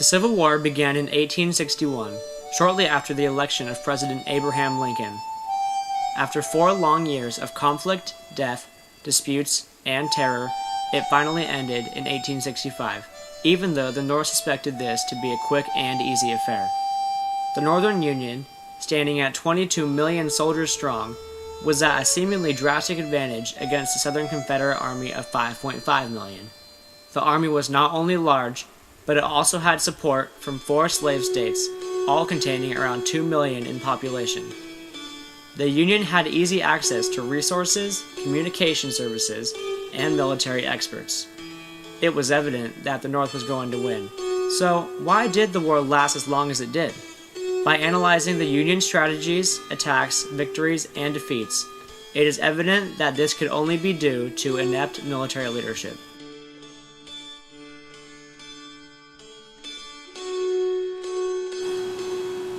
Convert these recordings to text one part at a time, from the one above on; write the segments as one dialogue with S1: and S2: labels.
S1: The Civil War began in 1861, shortly after the election of President Abraham Lincoln. After 4 long years of conflict, death, disputes, and terror, it finally ended in 1865, even though the North suspected this to be a quick and easy affair. The Northern Union, standing at 22 million soldiers strong, was at a seemingly drastic advantage against the Southern Confederate Army of 5.5 million. The army was not only large, but it also had support from 4 slave states, all containing around 2 million in population. The Union had easy access to resources, communication services, and military experts. It was evident that the North was going to win. So, why did the war last as long as it did? By analyzing the Union strategies, attacks, victories, and defeats, it is evident that this could only be due to inept military leadership.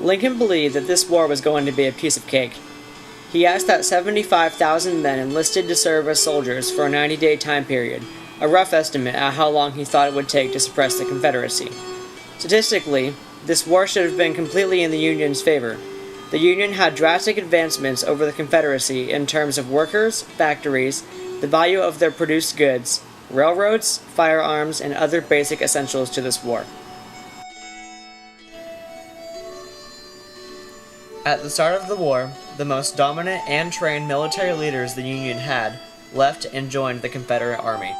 S1: Lincoln believed that this war was going to be a piece of cake. He asked that 75,000 men enlisted to serve as soldiers for a 90-day time period, a rough estimate at how long he thought it would take to suppress the Confederacy. Statistically, this war should have been completely in the Union's favor. The Union had drastic advancements over the Confederacy in terms of workers, factories, the value of their produced goods, railroads, firearms, and other basic essentials to this war. At the start of the war, the most dominant and trained military leaders the Union had left and joined the Confederate Army.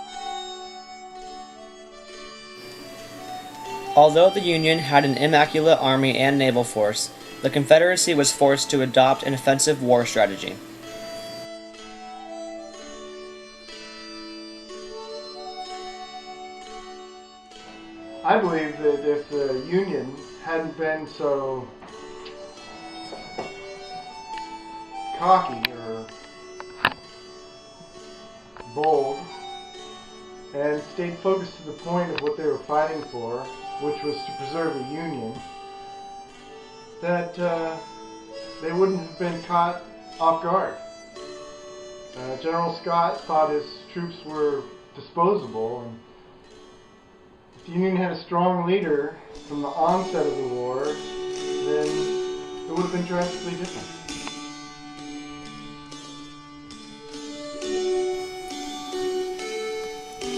S1: Although the Union had an immaculate army and naval force, the Confederacy was forced to adopt an offensive war strategy.
S2: I believe that if the Union hadn't been so cocky or bold and stayed focused to the point of what they were fighting for, which was to preserve the Union, that they wouldn't have been caught off guard. General Scott thought his troops were disposable, and if the Union had a strong leader from the onset of the war, then it would have been drastically different.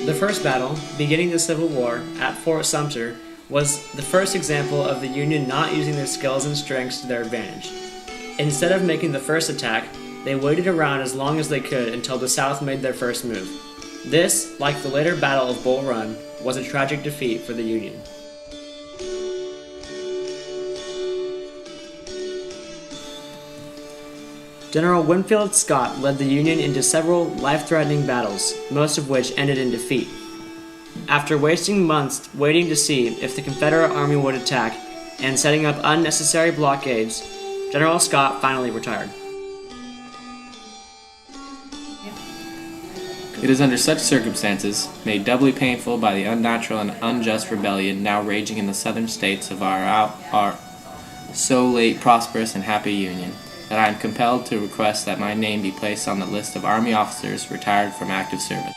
S1: The first battle, beginning the Civil War, at Fort Sumter, was the first example of the Union not using their skills and strengths to their advantage. Instead of making the first attack, they waited around as long as they could until the South made their first move. This, like the later Battle of Bull Run, was a tragic defeat for the Union. General Winfield Scott led the Union into several life-threatening battles, most of which ended in defeat. After wasting months waiting to see if the Confederate Army would attack and setting up unnecessary blockades, General Scott finally retired.
S3: It is under such circumstances, made doubly painful by the unnatural and unjust rebellion now raging in the southern states of our so late prosperous and happy Union, that I am compelled to request that my name be placed on the list of Army officers retired from active service.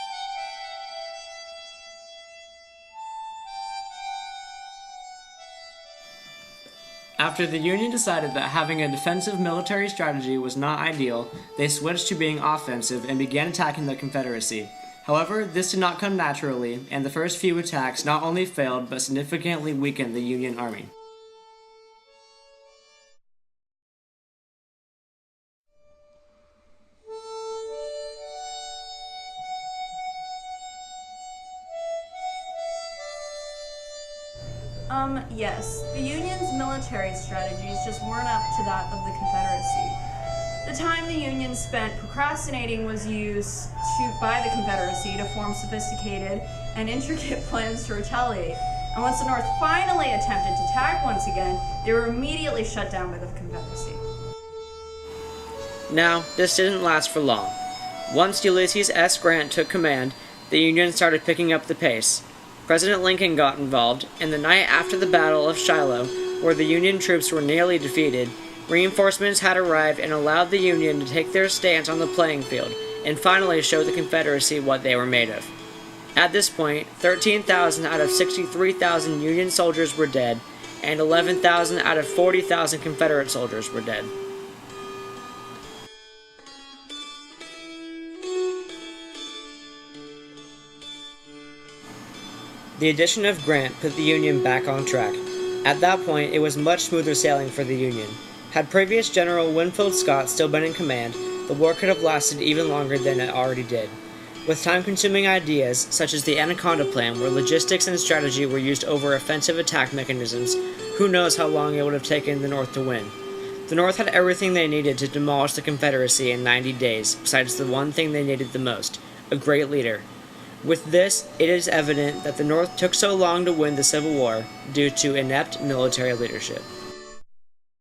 S1: After the Union decided that having a defensive military strategy was not ideal, they switched to being offensive and began attacking the Confederacy. However, this did not come naturally, and the first few attacks not only failed but significantly weakened the Union Army.
S4: Yes, the Union's military strategies just weren't up to that of the Confederacy. The time the Union spent procrastinating was used by the Confederacy to form sophisticated and intricate plans to retaliate. And once the North finally attempted to attack once again, they were immediately shut down by the Confederacy.
S1: Now, this didn't last for long. Once Ulysses S. Grant took command, the Union started picking up the pace. President Lincoln got involved, and the night after the Battle of Shiloh, where the Union troops were nearly defeated, reinforcements had arrived and allowed the Union to take their stance on the playing field and finally show the Confederacy what they were made of. At this point, 13,000 out of 63,000 Union soldiers were dead, and 11,000 out of 40,000 Confederate soldiers were dead. The addition of Grant put the Union back on track. At that point, it was much smoother sailing for the Union. Had previous General Winfield Scott still been in command, the war could have lasted even longer than it already did. With time-consuming ideas, such as the Anaconda Plan, where logistics and strategy were used over offensive attack mechanisms, who knows how long it would have taken the North to win. The North had everything they needed to demolish the Confederacy in 90 days, besides the one thing they needed the most, a great leader. With this, it is evident that the North took so long to win the Civil War due to inept military leadership.